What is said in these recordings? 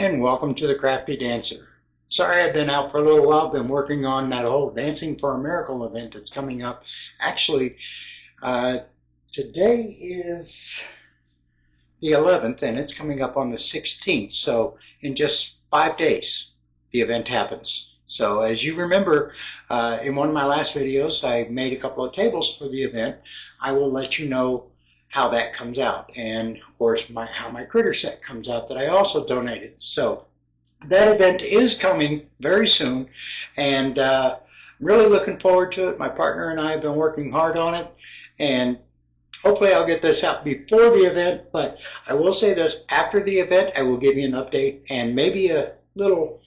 and welcome to the Crafty Dancer. Sorry I've been out for a little while. I've been working on that whole Dancing for a Miracle event that's coming up. Actually, today is the 11th and it's coming up on the 16th. So in just 5 days, the event happens. So as you remember, in one of my last videos, I made a couple of tables for the event. I will let you know how that comes out, and of course how my critter set comes out that I also donated. So that event is coming very soon, and I'm really looking forward to it. My partner and I have been working hard on it, and hopefully I'll get this out before the event. But I will say this, after the event I will give you an update and maybe a little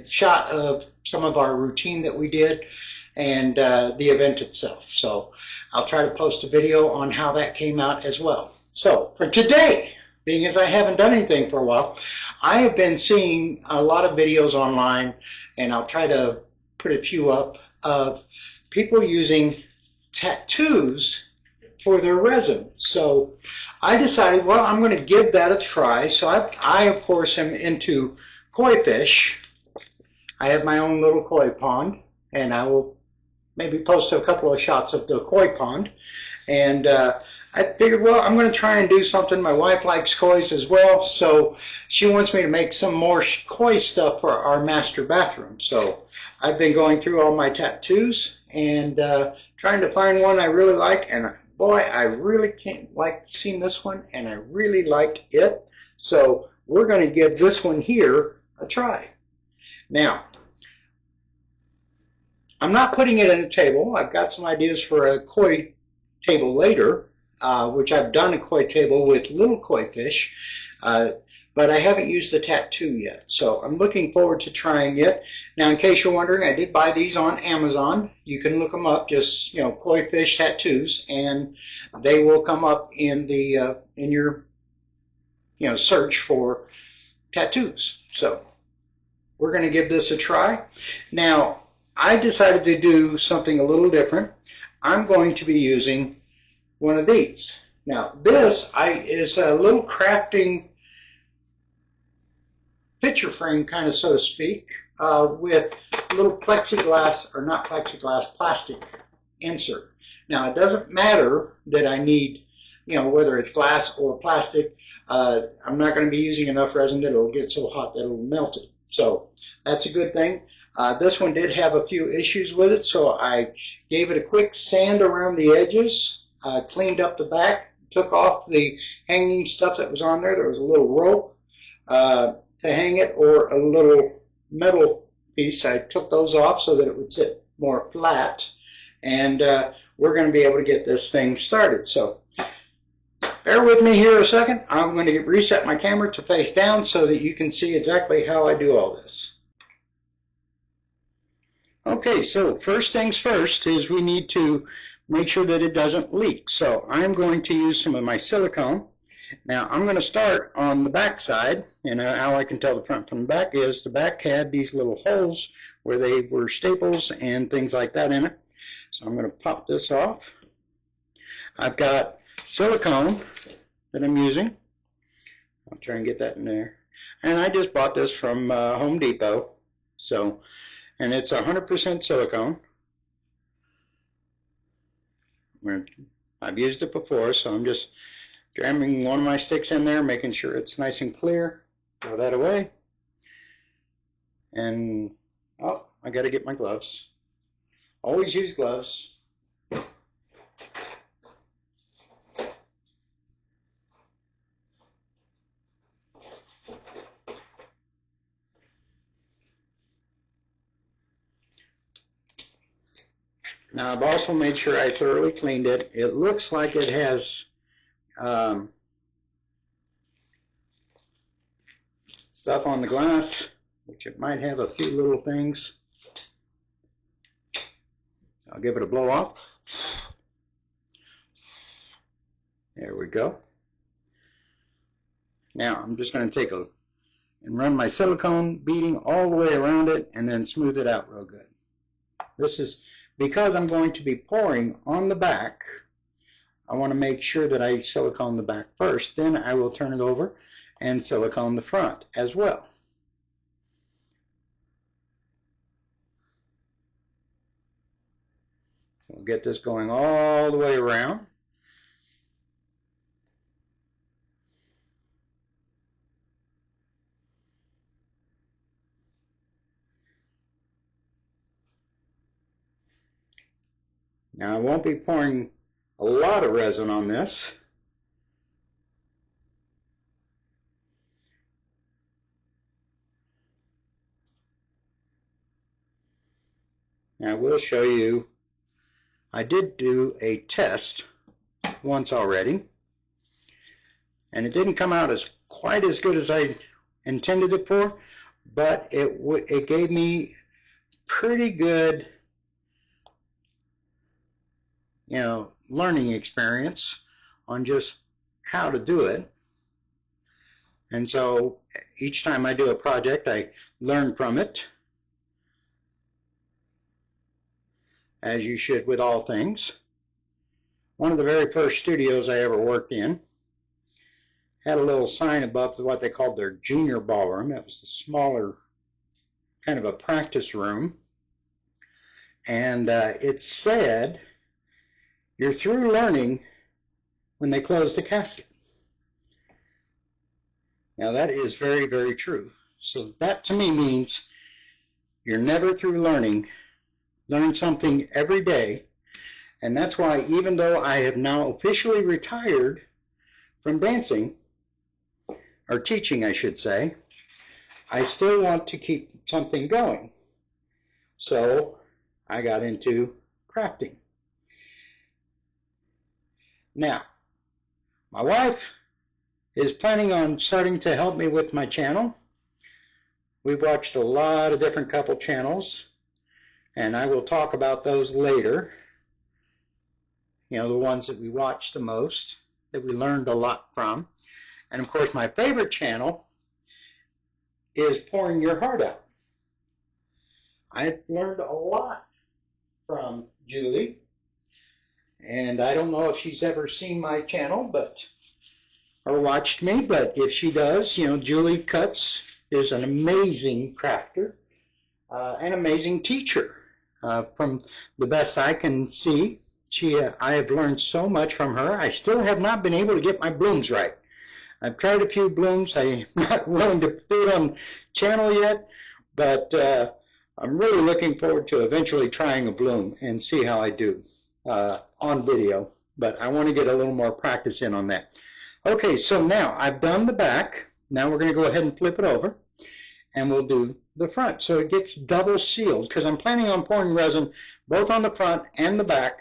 shot of some of our routine that we did and the event itself. So I'll try to post a video on how that came out as well. So for today, being as I haven't done anything for a while, I have been seeing a lot of videos online, and I'll try to put a few up, of people using tattoos for their resin. So I decided, well, I'm going to give that a try. So I of course am into koi fish. I have my own little koi pond, and I will maybe post a couple of shots of the koi pond. And I figured, well, I'm going to try and do something. My wife likes kois as well, so she wants me to make some more koi stuff for our master bathroom. So I've been going through all my tattoos and trying to find one I really like. And boy, I really can't seeing this one, and I really like it. So we're going to give this one here a try. Now, I'm not putting it in a table. I've got some ideas for a koi table later, which I've done a koi table with little koi fish, but I haven't used the tattoo yet. So I'm looking forward to trying it. Now, in case you're wondering, I did buy these on Amazon. You can look them up, just koi fish tattoos, and they will come up in the in your search for tattoos. So we're going to give this a try. Now, I decided to do something a little different. I'm going to be using one of these. Now, this is a little crafting picture frame, kind of, so to speak, with a little plexiglass, or not plexiglass, plastic insert. Now, it doesn't matter that I need, whether it's glass or plastic. I'm not going to be using enough resin that it'll get so hot that it'll melt it. So that's a good thing. This one did have a few issues with it, so I gave it a quick sand around the edges, cleaned up the back, took off the hanging stuff that was on there. There was a little rope to hang it, or a little metal piece. I took those off so that it would sit more flat, and we're going to be able to get this thing started. So bear with me here a second. I'm going to reset my camera to face down so that you can see exactly how I do all this. Okay, so first things first is we need to make sure that it doesn't leak. So I'm going to use some of my silicone. Now I'm going to start on the back side, and how I can tell the front from the back is the back had these little holes where they were staples and things like that in it. So I'm going to pop this off. I've got silicone that I'm using. I'll try and get that in there. And I just bought this from Home Depot. And it's 100% silicone. I've used it before, so I'm just jamming one of my sticks in there, making sure it's nice and clear. Throw that away. And, oh, I got to get my gloves. Always use gloves. Now, I've also made sure I thoroughly cleaned it. It looks like it has stuff on the glass, which it might have a few little things. I'll give it a blow off. There we go. Now, I'm just going to take and run my silicone beading all the way around it and then smooth it out real good. This is because I'm going to be pouring on the back. I want to make sure that I silicone the back first, then I will turn it over and silicone the front as well. We'll get this going all the way around. Now I won't be pouring a lot of resin on this. Now I will show you, I did do a test once already, and it didn't come out as quite as good as I intended it for, but it gave me pretty good, learning experience on just how to do it. And so each time I do a project, I learn from it, as you should with all things. One of the very first studios I ever worked in had a little sign above what they called their junior ballroom. That was the smaller, kind of a practice room. And it said, "You're through learning when they close the casket." Now that is very, very true. So that to me means you're never through learning. Learn something every day. And that's why, even though I have now officially retired from dancing, or teaching I should say, I still want to keep something going. So I got into crafting. Now, my wife is planning on starting to help me with my channel. We've watched a lot of different couple channels, and I will talk about those later. The ones that we watched the most, that we learned a lot from. And of course, my favorite channel is Pouring Your Heart Out. I've learned a lot from Julie, and I don't know if she's ever seen my channel or watched me, but if she does, Julie Cutts is an amazing crafter, an amazing teacher. From the best I can see, I have learned so much from her. I still have not been able to get my blooms right. I've tried a few blooms. I'm not willing to put it on channel yet, but I'm really looking forward to eventually trying a bloom and see how I do on video. But I want to get a little more practice in on that. Okay, so now I've done the back. Now we're going to go ahead and flip it over, and we'll do the front. So it gets double sealed, because I'm planning on pouring resin both on the front and the back,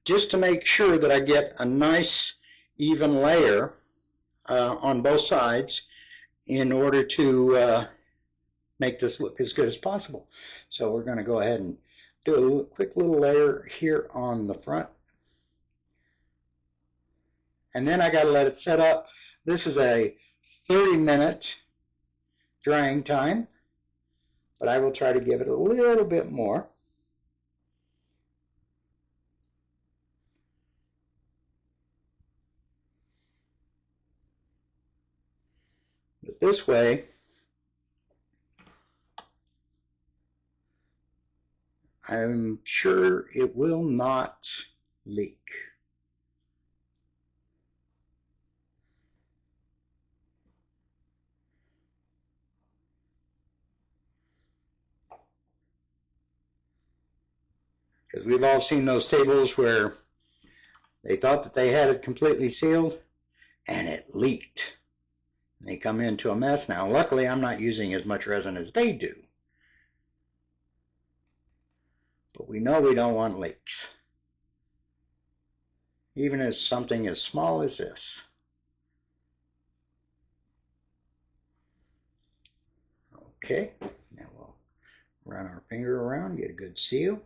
just to make sure that I get a nice even layer on both sides in order to make this look as good as possible. So we're going to go ahead and do a quick little layer here on the front. And then I got to let it set up. This is a 30-minute drying time, but I will try to give it a little bit more. But this way, I'm sure it will not leak. Because we've all seen those tables where they thought that they had it completely sealed and it leaked. They come into a mess. Now, luckily, I'm not using as much resin as they do. But we know we don't want leaks. Even as something as small as this. Okay, now we'll run our finger around, get a good seal.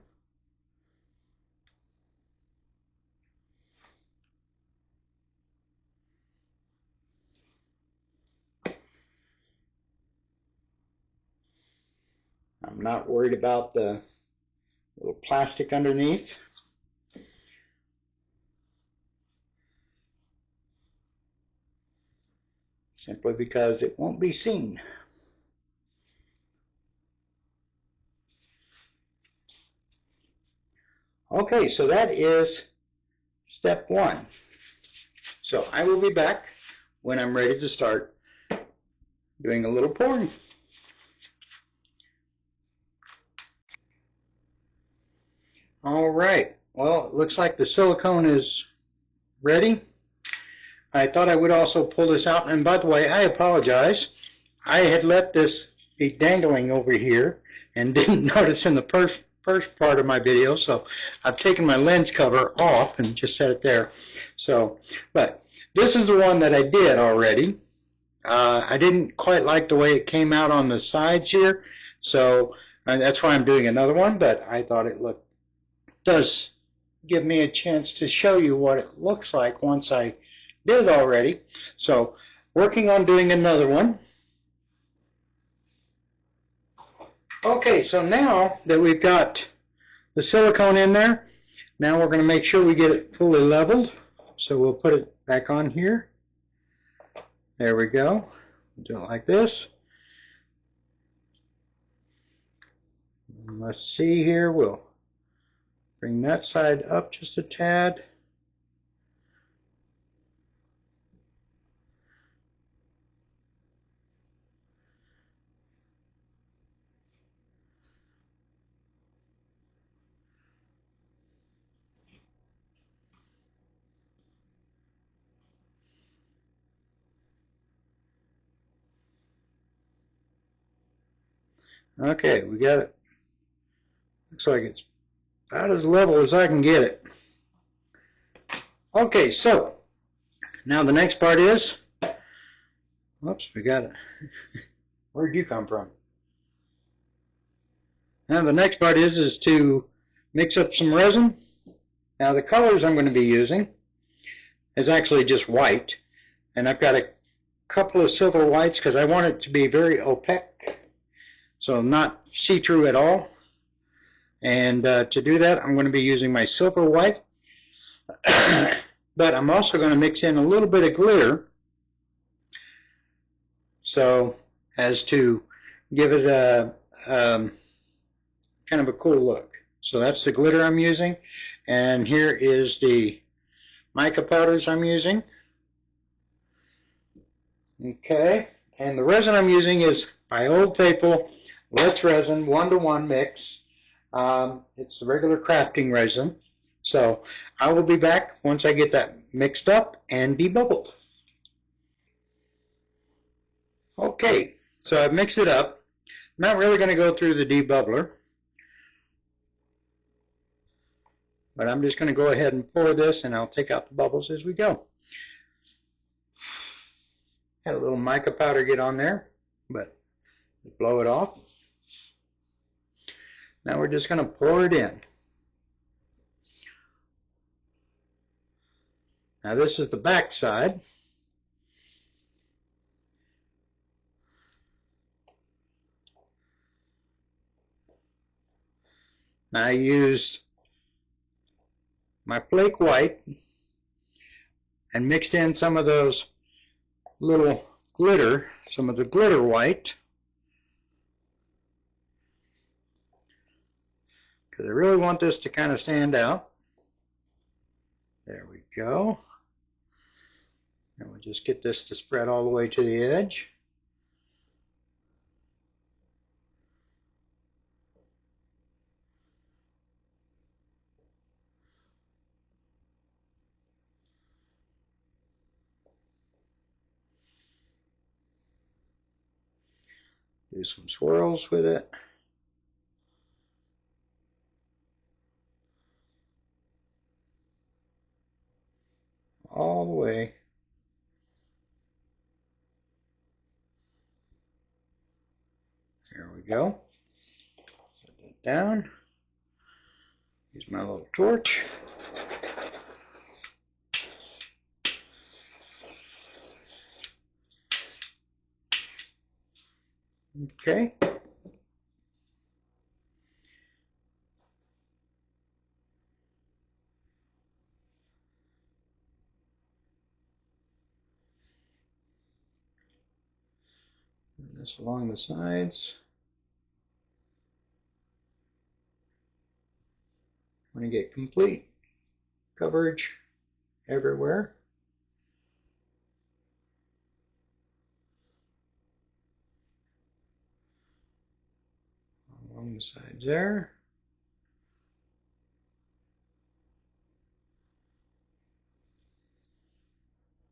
I'm not worried about the little plastic underneath. simply because it won't be seen. Okay, so that is step one. So I will be back when I'm ready to start doing a little pouring. All right, well, it looks like the silicone is ready. I thought I would also pull this out, and by the way, I apologize. I had let this be dangling over here and didn't notice in the first part of my video, so I've taken my lens cover off and just set it there. So, but this is the one that I did already. I didn't quite like the way it came out on the sides here, so that's why I'm doing another one, but I thought it does give me a chance to show you what it looks like once I did it already. So, working on doing another one. Okay, so now that we've got the silicone in there, now we're going to make sure we get it fully leveled. So we'll put it back on here. There we go. Do it like this. And let's see here. We'll bring that side up just a tad. Okay, we got it. Looks like it's about as level as I can get it. Okay, so now the next part is, whoops, we got it. Where'd you come from? Now the next part is to mix up some resin. Now the colors I'm going to be using is actually just white, and I've got a couple of silver whites because I want it to be very opaque, so not see-through at all. And to do that, I'm going to be using my silver white, but I'm also going to mix in a little bit of glitter, so as to give it a kind of a cool look. So that's the glitter I'm using, and here is the mica powders I'm using. Okay, and the resin I'm using is by Old Faithful Let's Resin 1-to-1 mix. It's the regular crafting resin. So I will be back once I get that mixed up and debubbled. Okay, so I've mixed it up. I'm not really going to go through the debubbler, but I'm just going to go ahead and pour this, and I'll take out the bubbles as we go. Had a little mica powder get on there, but blow it off. Now we're just going to pour it in. Now this is the back side. I used my flake white and mixed in some of those little glitter, some of the glitter white, because I really want this to kind of stand out. There we go. And we'll just get this to spread all the way to the edge. Do some swirls with it. All the way. There we go. Set that down. Use my little torch. Okay. this along the sides. I'm going to get complete coverage everywhere. Along the sides there.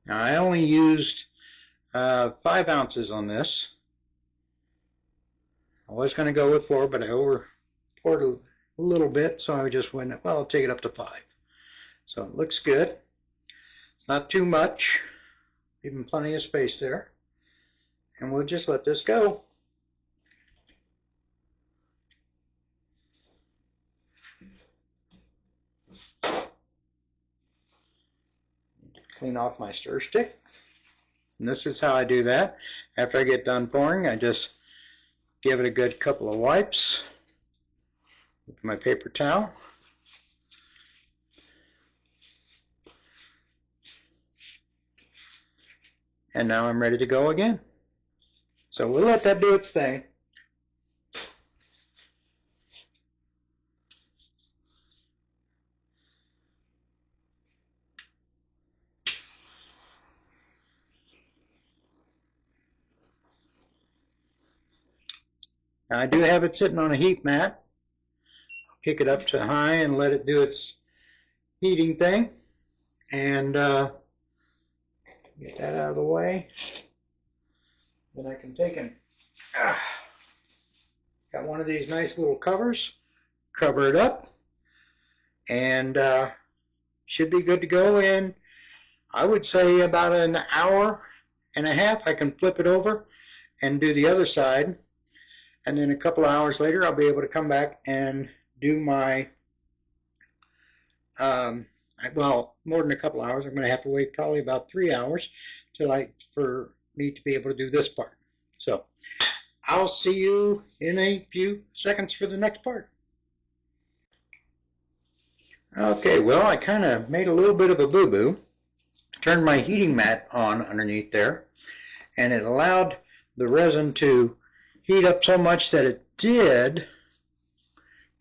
Now I only used 5 ounces on this. I was going to go with 4, but I over poured a little bit, so I just went, well, I'll take it up to 5. So it looks good. It's not too much, even plenty of space there. And we'll just let this go. Clean off my stir stick. And this is how I do that. After I get done pouring, I just give it a good couple of wipes with my paper towel. And now I'm ready to go again. So we'll let that do its thing. Now I do have it sitting on a heat mat. I'll kick it up to high and let it do its heating thing. And get that out of the way. Then I can take and got one of these nice little covers, cover it up, and should be good to go in, I would say, about an hour and a half. I can flip it over and do the other side, and then a couple of hours later I'll be able to come back and do my well, more than a couple hours. I'm going to have to wait probably about 3 hours for me to be able to do this part. So I'll see you in a few seconds for the next part. Okay, well, I kind of made a little bit of a boo-boo. Turned my heating mat on underneath there, and it allowed the resin to heat up so much that it did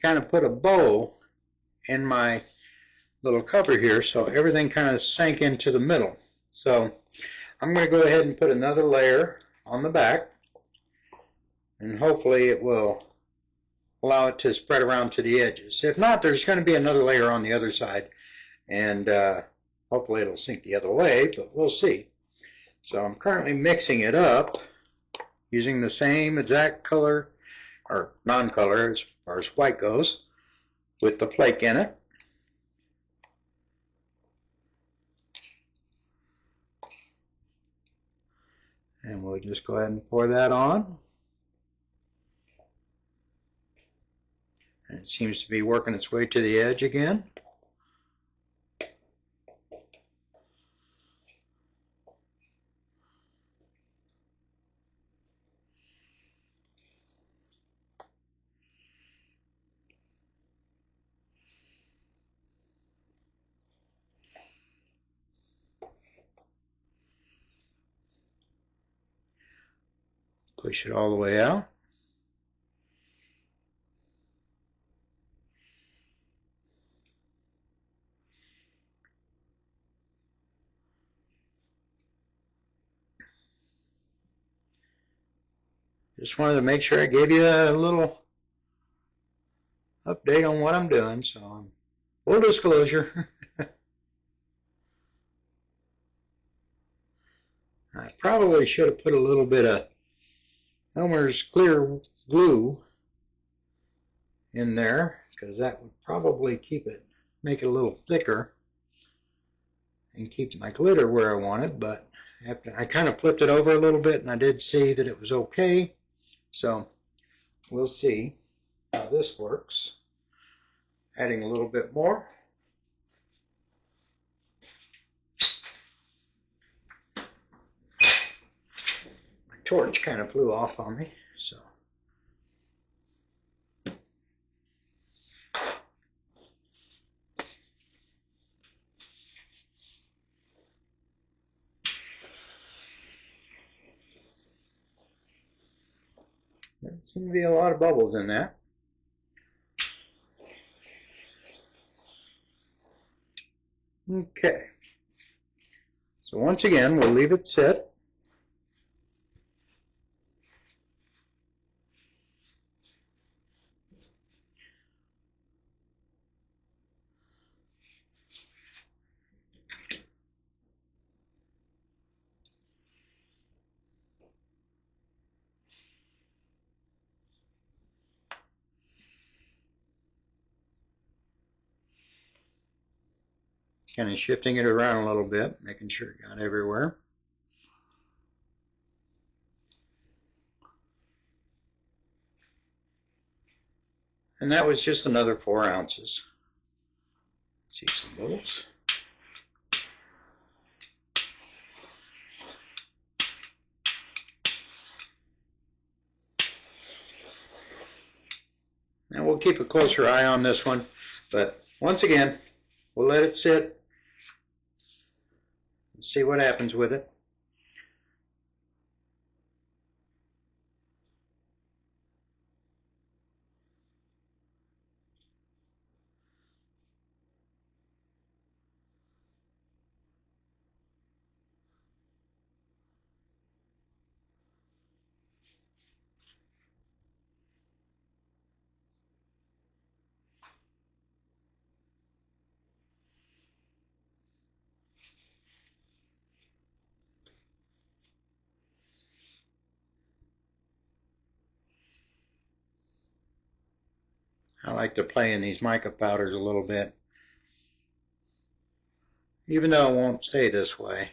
kind of put a bow in my little cover here, so everything kind of sank into the middle. So I'm going to go ahead and put another layer on the back, and hopefully it will allow it to spread around to the edges. If not, there's going to be another layer on the other side, and hopefully it'll sink the other way, but we'll see. So I'm currently mixing it up using the same exact color, or non-color as far as white goes, with the flake in it. And we'll just go ahead and pour that on. And it seems to be working its way to the edge again. Push it all the way out. Just wanted to make sure I gave you a little update on what I'm doing. So, full disclosure. I probably should have put a little bit of Elmer's clear glue in there, because that would probably make it a little thicker and keep my glitter where I want it. But after I kind of flipped it over a little bit, and I did see that it was okay. So we'll see how this works. Adding a little bit more. My torch kind of flew off on me, so. There seem to be a lot of bubbles in that. Okay. So once again, we'll leave it sit. Kind of shifting it around a little bit, making sure it got everywhere. And that was just another 4 ounces. See some bubbles. And we'll keep a closer eye on this one, but once again, we'll let it sit and see what happens with it. I like to play in these mica powders a little bit, even though it won't stay this way.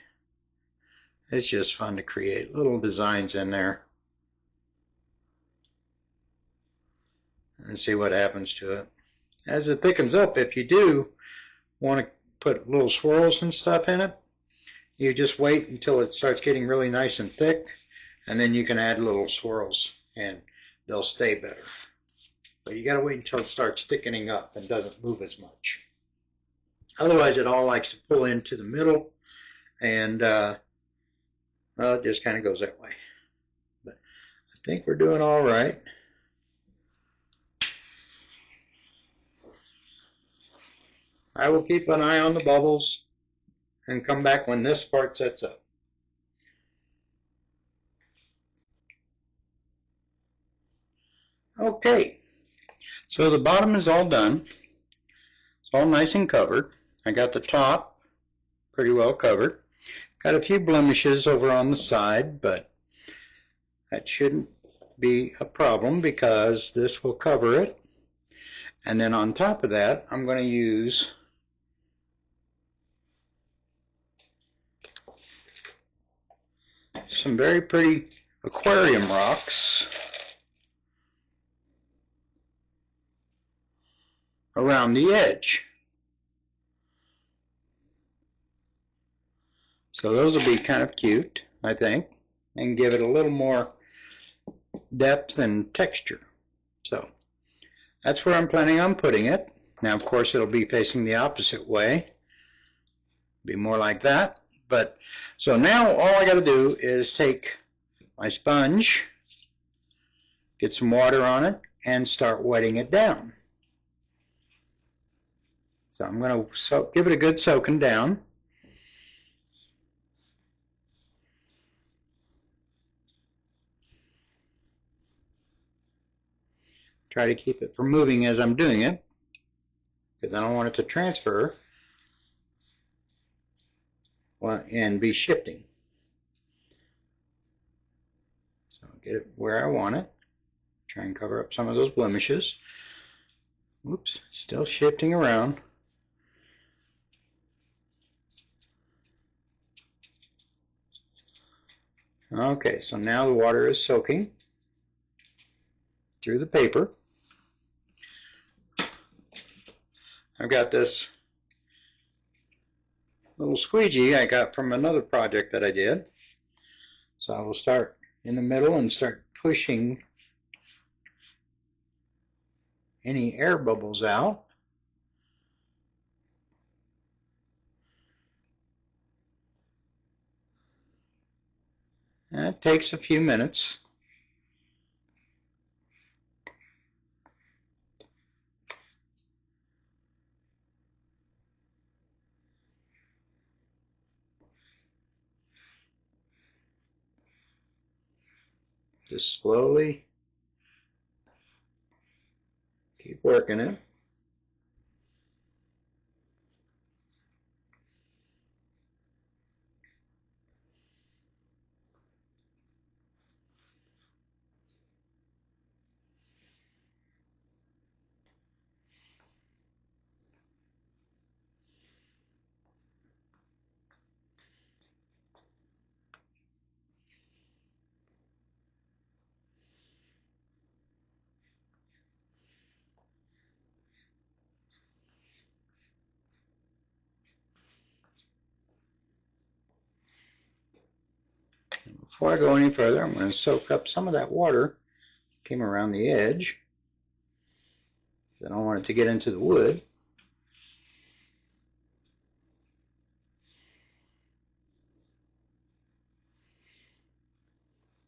It's just fun to create little designs in there and see what happens to it. As it thickens up, if you do want to put little swirls and stuff in it, you just wait until it starts getting really nice and thick, and then you can add little swirls and they'll stay better. But you got to wait until it starts thickening up and doesn't move as much. Otherwise, it all likes to pull into the middle, and well, it just kind of goes that way. But I think we're doing all right. I will keep an eye on the bubbles and come back when this part sets up. Okay, so the bottom is all done. It's all nice and covered. I got the top pretty well covered. Got a few blemishes over on the side, but that shouldn't be a problem because this will cover it. And then on top of that, I'm going to use some very pretty aquarium rocks around the edge. So those will be kind of cute, I think, and give it a little more depth and texture. So that's where I'm planning on putting it. Now, of course, it'll be facing the opposite way. Be more like that. But so now all I got to do is take my sponge, get some water on it, and start wetting it down. So I'm going to give it a good soaking down. Try to keep it from moving as I'm doing it, because I don't want it to transfer and be shifting. So I'll get it where I want it. Try and cover up some of those blemishes. Oops, still shifting around. Okay, so now the water is soaking through the paper. I've got this little squeegee I got from another project that I did. So I will start in the middle and start pushing any air bubbles out. And it takes a few minutes. Just slowly keep working it. Before I go any further, I'm going to soak up some of that water that came around the edge. I don't want it to get into the wood.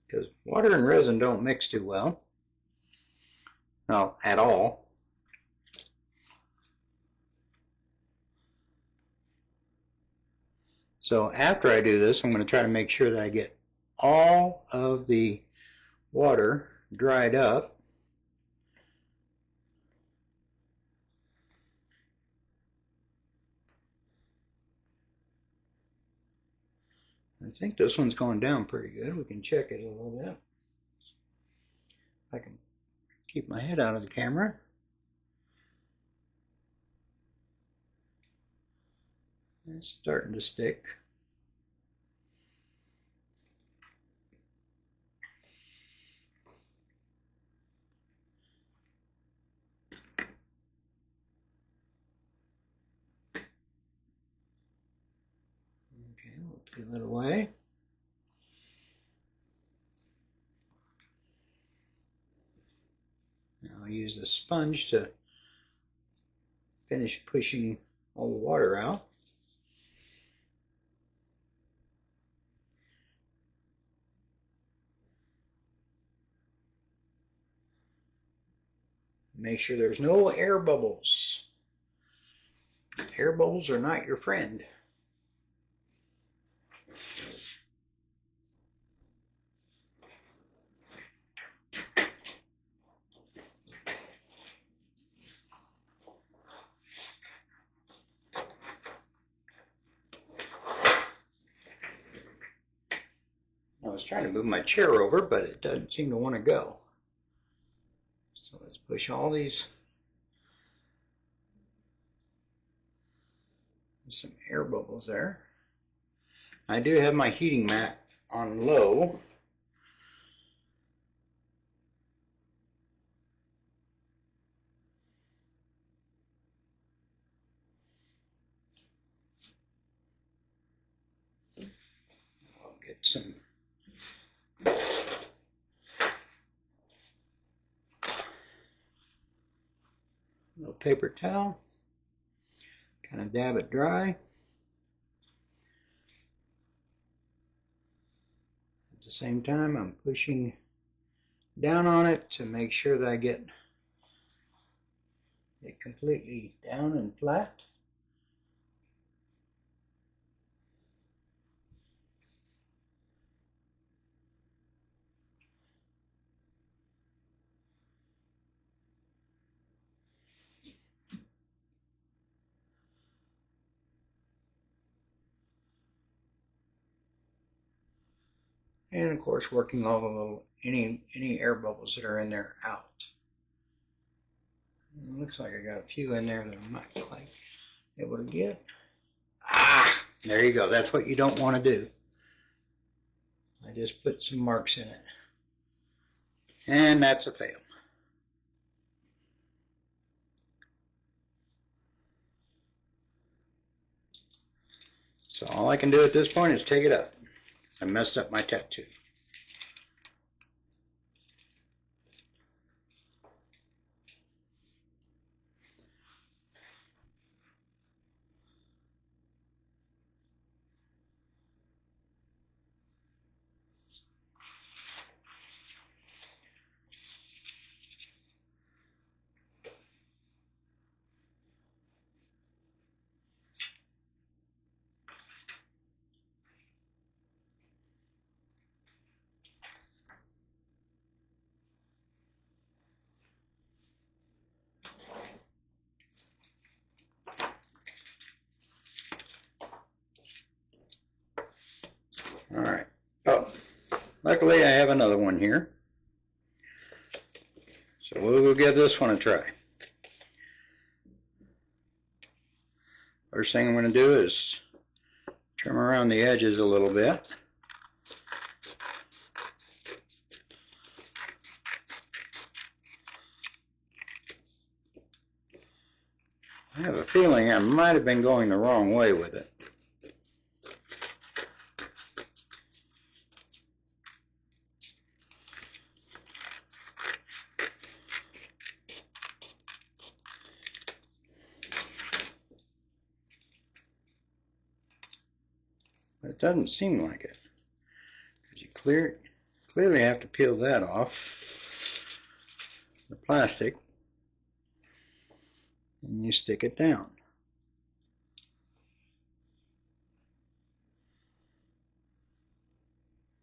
Because water and resin don't mix too well. No, at all. So after I do this, I'm going to try to make sure that I get all of the water dried up. I think this one's going down pretty good. We can check it a little bit. I can keep my head out of the camera. It's starting to stick. Okay, we'll peel it away. Now I'll use the sponge to finish pushing all the water out. Make sure there's no air bubbles. Air bubbles are not your friend. I was trying to move my chair over, but it doesn't seem to want to go. So let's push all these. There's some air bubbles there. I do have my heating mat on low. I'll get some little paper towel, kind of dab it dry. At the same time, I'm pushing down on it to make sure that I get it completely down and flat. And of course, working all the little any air bubbles that are in there out. It looks like I got a few in there that I'm not quite able to get. Ah, there you go. That's what you don't want to do. I just put some marks in it. And that's a fail. So all I can do at this point is take it up. I messed up my tattoo. Luckily, I have another one here. So we'll give this one a try. First thing I'm going to do is trim around the edges a little bit. I have a feeling I might have been going the wrong way with it. But it doesn't seem like it. Because you clearly have to peel that off, the plastic, and you stick it down.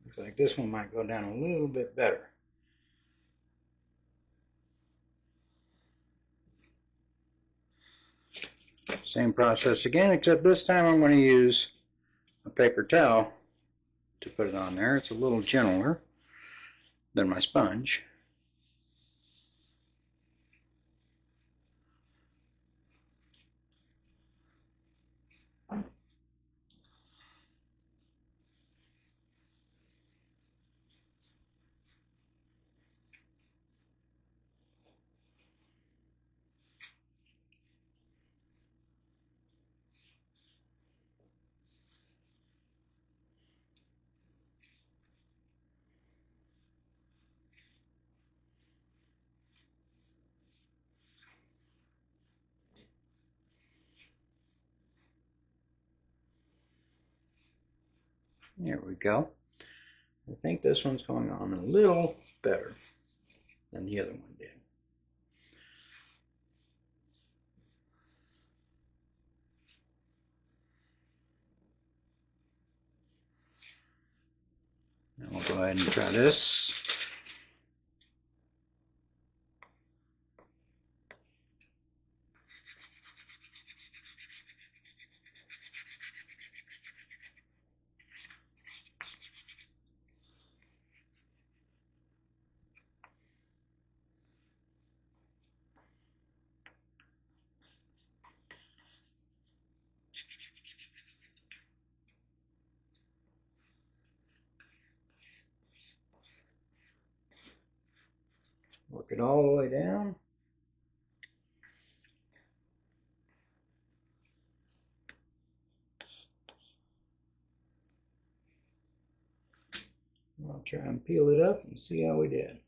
Looks like this one might go down a little bit better. Same process again, except this time I'm going to use a paper towel to put it on there. It's a little gentler than my sponge. There we go. I think this one's going on a little better than the other one did. Now we'll go ahead and try this. Work it all the way down. I'll try and peel it up and see how we did.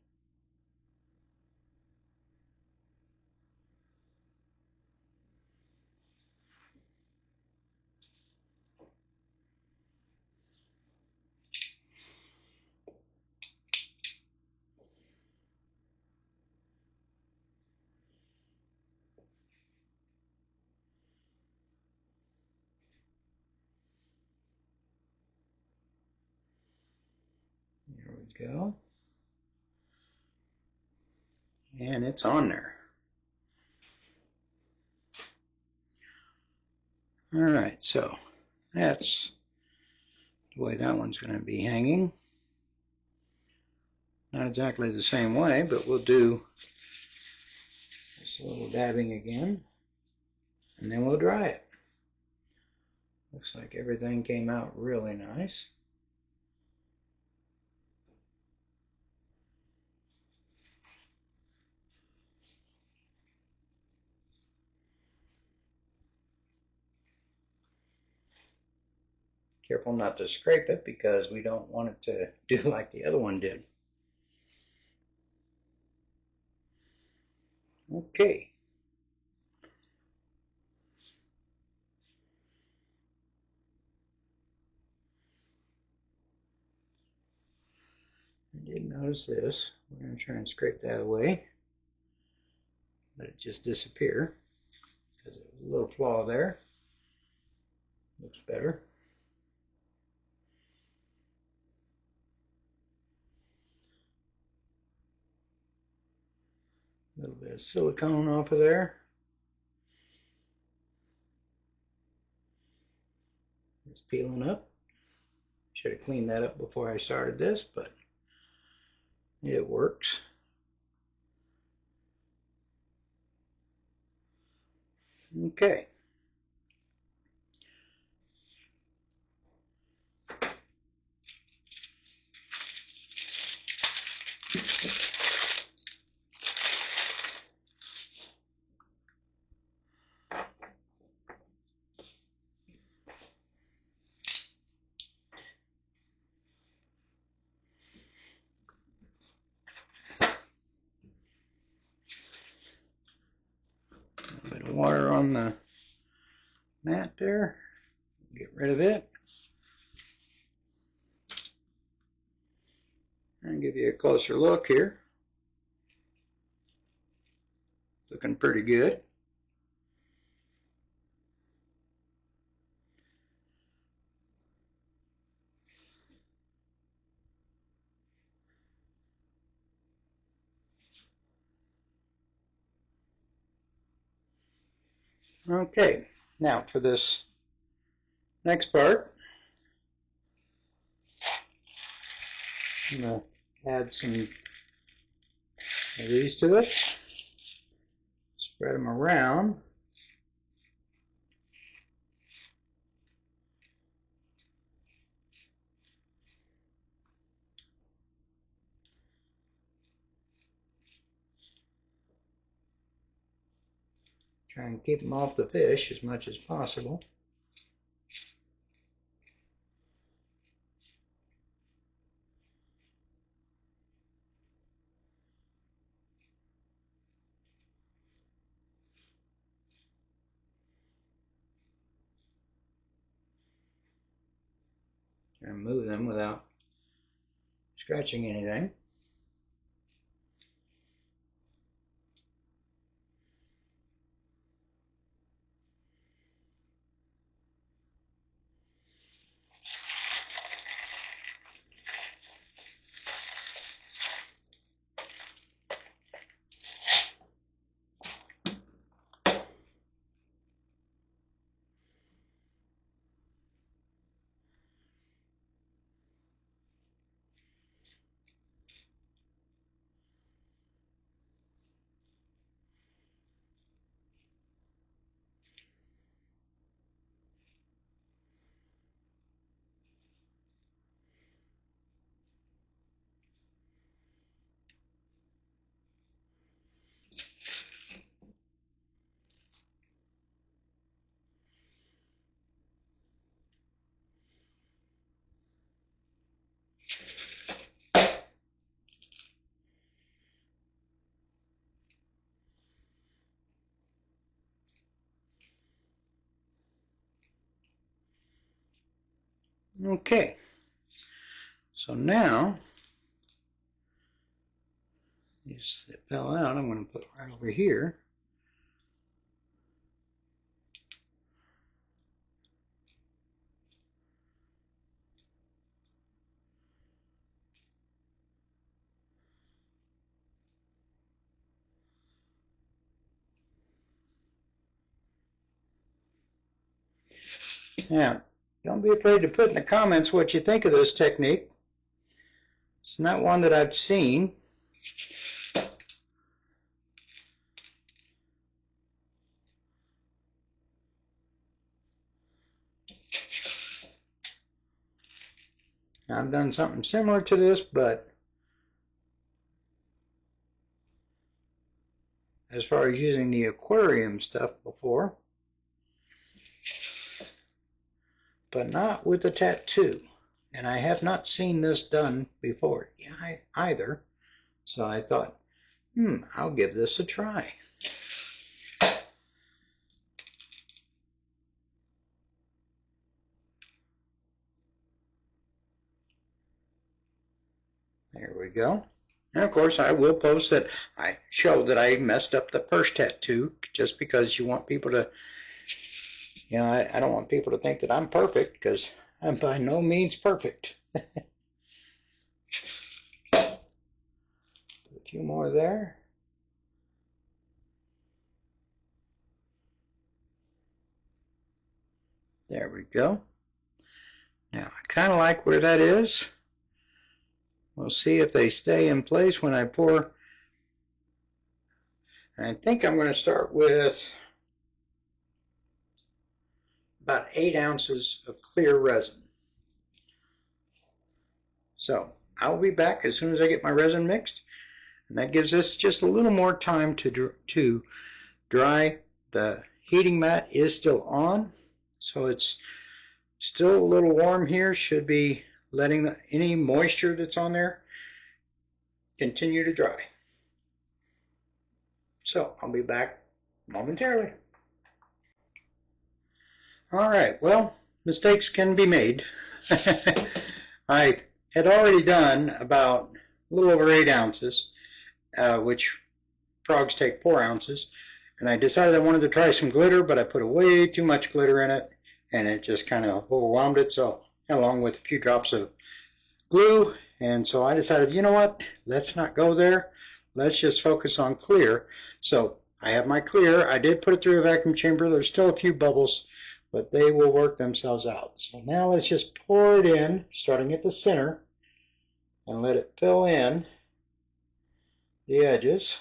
There we go. And it's on there. Alright, so that's the way that one's going to be hanging. Not exactly the same way, but we'll do just a little dabbing again, and then we'll dry it. Looks like everything came out really nice. Careful not to scrape it because we don't want it to do like the other one did. Okay. I did notice this. We're going to try and scrape that away. Let it just disappear because there was a little flaw there. Looks better. A little bit of silicone off of there. It's peeling up. Should have cleaned that up before I started this, but It works. Okay. A bit of water on the mat there. Get rid of it. And give you a closer look here. Looking pretty good. Okay, now for this next part, I'm going to add some of these to it. Spread them around. Try and keep them off the fish as much as possible. Try and move them without scratching anything. Okay, so now these that fell out, I'm going to put right over here. Now, don't be afraid to put in the comments what you think of this technique. It's not one that I've seen. I've done something similar to this, but as far as using the aquarium stuff before, but not with the tattoo. And I have not seen this done before either. So I thought, I'll give this a try. There we go. And of course, I will post that I show that I messed up the first tattoo, just because you want people to, I don't want people to think that I'm perfect, because I'm by no means perfect. Put a few more there. There we go. Now, I kind of like where that is. We'll see if they stay in place when I pour. And I think I'm going to start with about 8 ounces of clear resin. So I'll be back as soon as I get my resin mixed, and that gives us just a little more time to dry. The heating mat is still on, so it's still a little warm here. Should be letting any moisture that's on there continue to dry. So I'll be back momentarily. All right, well, mistakes can be made. I had already done about a little over 8 ounces, which frogs take 4 ounces, and I decided I wanted to try some glitter, but I put way too much glitter in it, and it just kind of overwhelmed it, so along with a few drops of glue, and so I decided, you know what, let's not go there. Let's just focus on clear. So I have my clear. I did put it through a vacuum chamber. There's still a few bubbles, but they will work themselves out. So now let's just pour it in, starting at the center, and let it fill in the edges.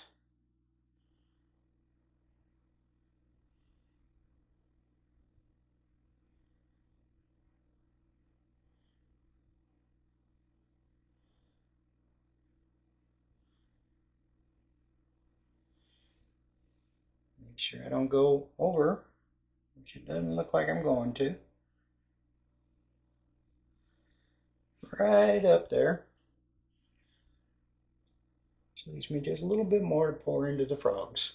Make sure I don't go over, which it doesn't look like I'm going to. Right up there. So leaves me just a little bit more to pour into the frogs,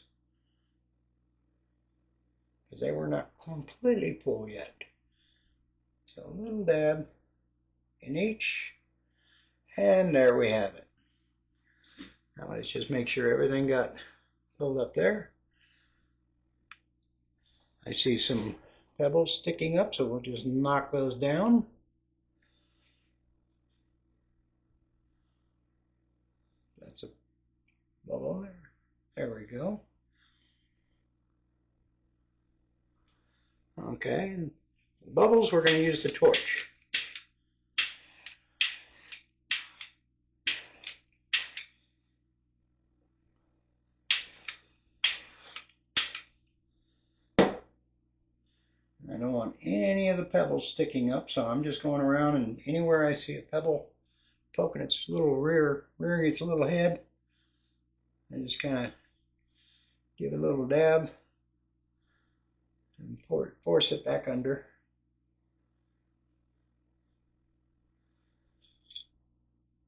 because they were not completely full yet. So a little dab in each, and there we have it. Now let's just make sure everything got filled up there. I see some pebbles sticking up, so we'll just knock those down. That's a bubble there. There we go. Okay, and the bubbles, we're going to use the torch. I don't want any of the pebbles sticking up, so I'm just going around, and anywhere I see a pebble poking its little rearing its little head, I just kind of give it a little dab and force it back under.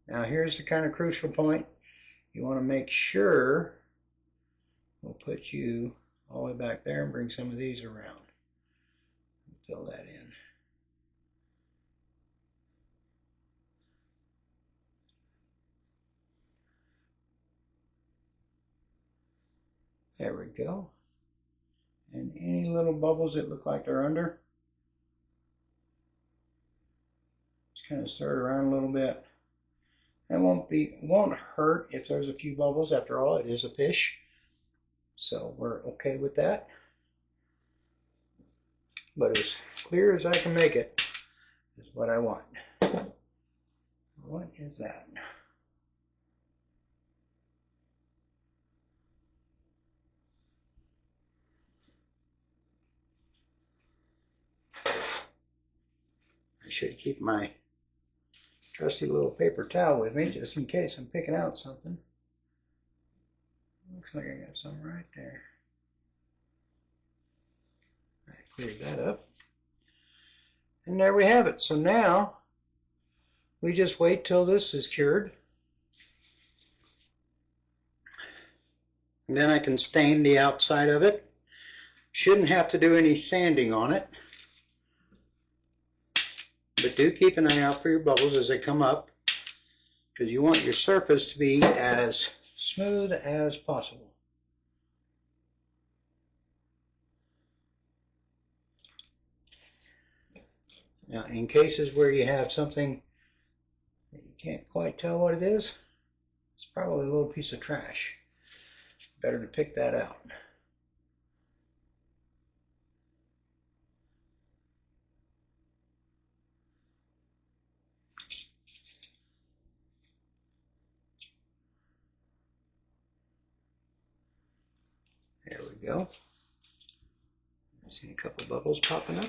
Now here's the kind of crucial point. You want to make sure, we'll put you all the way back there and bring some of these around. Fill that in. There we go. And any little bubbles that look like they're under, just kind of stir it around a little bit. It won't hurt if there's a few bubbles. After all, it is a fish, so we're okay with that. But as clear as I can make it is what I want. What is that? I should keep my trusty little paper towel with me just in case I'm picking out something. Looks like I got some right there. I cleared that up. And there we have it. So now we just wait till this is cured. And then I can stain the outside of it. Shouldn't have to do any sanding on it. But do keep an eye out for your bubbles as they come up, because you want your surface to be as smooth as possible. Now, in cases where you have something that you can't quite tell what it is, it's probably a little piece of trash. Better to pick that out. we go. I see a couple of bubbles popping up.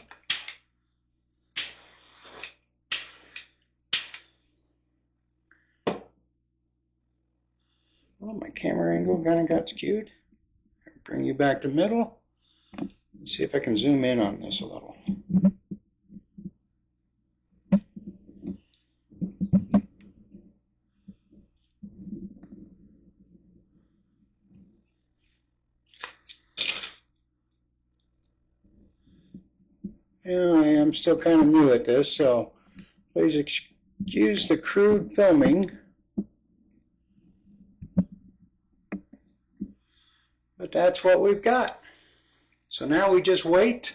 Well, my camera angle kind of got skewed. Bring you back to middle. Let's see if I can zoom in on this a little. Yeah, I am still kind of new at this, so please excuse the crude filming. But that's what we've got. So now we just wait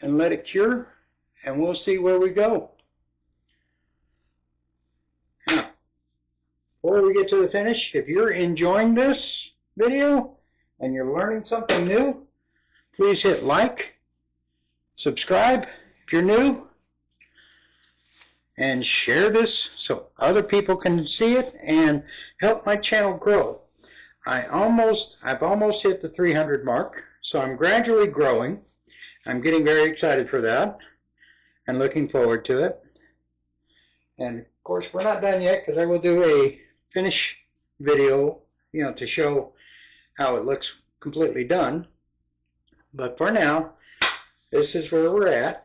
and let it cure, and we'll see where we go. Now, before we get to the finish, if you're enjoying this video and you're learning something new, please hit like, subscribe if you're new, and share this so other people can see it and help my channel grow. I've almost hit the 300 mark, so I'm gradually growing. I'm getting very excited for that and looking forward to it. And of course, we're not done yet, because I will do a finish video, to show how it looks completely done. But for now, this is where we're at.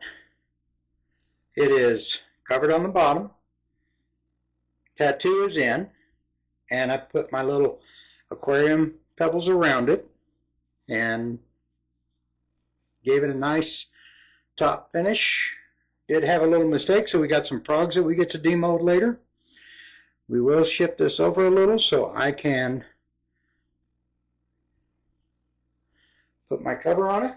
It is covered on the bottom. Tattoo is in, and I put my little aquarium pebbles around it and gave it a nice top finish. Did have a little mistake, so we got some frogs that we get to demold later. We will shift this over a little so I can put my cover on it.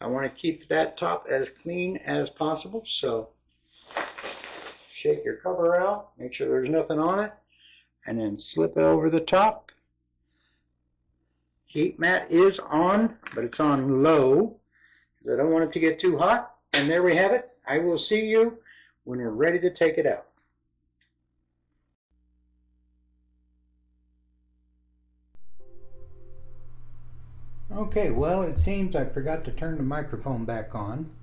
I want to keep that top as clean as possible, so shake your cover out, make sure there's nothing on it, and then slip it over the top. Heat mat is on, but it's on low, because I don't want it to get too hot. And there we have it. I will see you when we're ready to take it out. Okay, well, it seems I forgot to turn the microphone back on.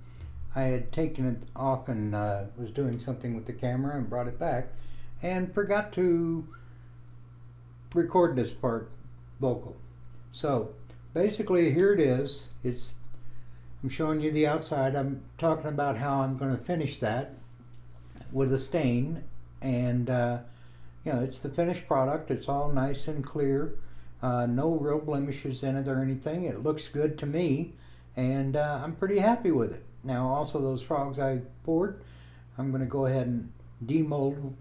I had taken it off and was doing something with the camera and brought it back and forgot to record this part vocal. So basically here it is. I'm showing you the outside. I'm talking about how I'm going to finish that with a stain, and it's the finished product. It's all nice and clear. No real blemishes in it or anything. It looks good to me, and I'm pretty happy with it. Now also those frogs I poured, I'm going to go ahead and demold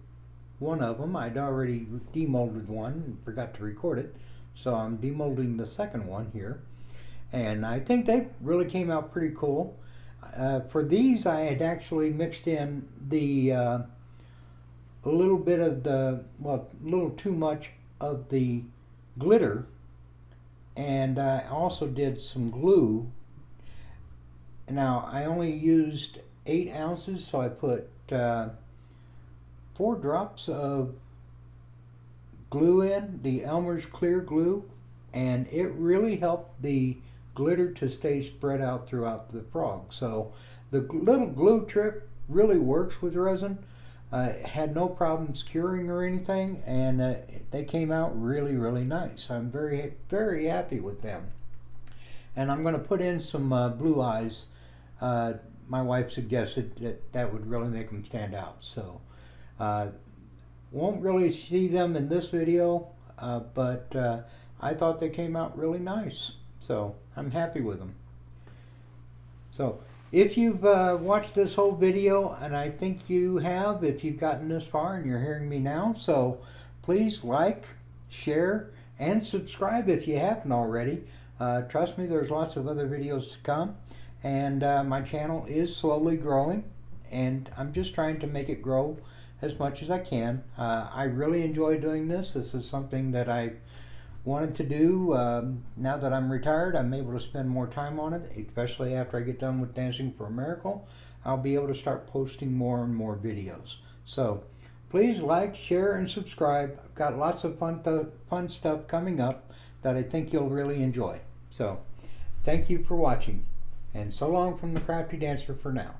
one of them. I'd already demolded one and forgot to record it, so I'm demolding the second one here, and I think they really came out pretty cool. For these I had actually mixed in the a little bit of the, well, a little too much of the glitter, and I also did some glue. Now I only used 8 ounces, so I put 4 drops of glue in, the Elmer's clear glue, and it really helped the glitter to stay spread out throughout the frog. So the little glue trick really works with resin. Had no problems curing or anything, and they came out really, really nice. I'm very, very happy with them. And I'm going to put in some blue eyes. My wife suggested that would really make them stand out. So won't really see them in this video, but I thought they came out really nice. So I'm happy with them. So if you've watched this whole video, and I think you have if you've gotten this far and you're hearing me now, so please like, share, and subscribe if you haven't already. Trust me, there's lots of other videos to come, and my channel is slowly growing, and I'm just trying to make it grow as much as I can. I really enjoy doing this. This is something that I wanted to do. Now that I'm retired, I'm able to spend more time on it, especially after I get done with Dancing for a Miracle. I'll be able to start posting more and more videos. So Please like, share, and subscribe. I've got lots of fun stuff coming up that I think you'll really enjoy. So, thank you for watching, and so long from the Crafty Dancer for now.